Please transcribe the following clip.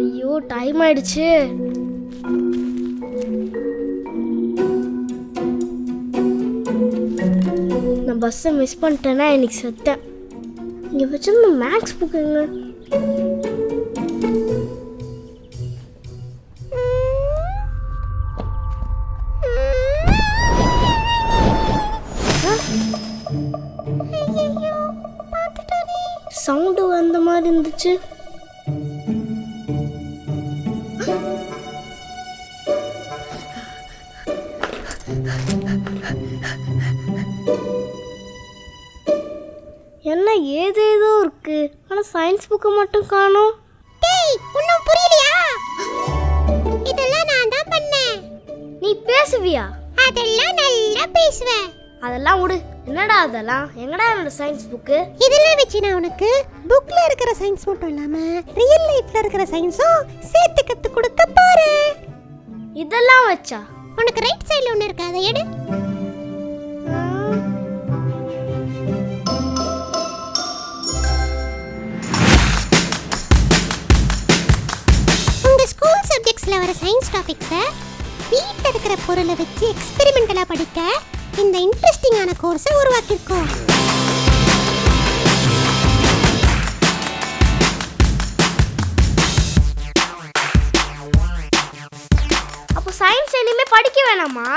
ஐயோ டைம் ஆயிடுச்சு. நான் பஸ்ஸை மிஸ் பண்ணிட்டேன்னா இன்னைக்கு செத்தேன். இங்கே வச்சிருந்த மேக்ஸ் புக்குங்க. சவுண்டு வந்த மாதிரி இருந்துச்சு. என்ன ஏதேதோ இருக்கு, ஆனா சயின்ஸ் புக்கு மட்டும் காணோம். டேய் உன்னும் புரியலையா? இதெல்லாம் நான் தான் பண்ணேன். நீ பேசுவியா? அதெல்லாம் நல்லா பேசுவேன். அதெல்லாம் விடு. என்னடா அதெல்லாம்? எங்கடா என்னோட சயின்ஸ் புக்கு? இதெல்லாம் வச்சு நான் உனக்கு புக்ல இருக்கிற சயின்ஸ் மட்டும் இல்லாம ரியல் லைஃப்ல இருக்கிற சயின்ஸும் சேர்த்து கத்து கொடுக்க போறேன். இதெல்லாம் வச்சா? உனக்கு ரைட் சைடுல ஒன்னு இருக்கு, அதை எடு. உங்க ஸ்கூல் சப்ஜெக்ட்ஸ்ல வர சயின்ஸ் டாபிக்ஸை வீட்டில் இருக்கிற பொருளை வச்சு எக்ஸ்பெரிமெண்டலா படிக்க இந்த இன்ட்ரெஸ்டிங்கான கோர்ஸை உருவாக்கியிருக்கோம். அப்போ சயின்ஸ் இனிமே படிக்க வேணாமா?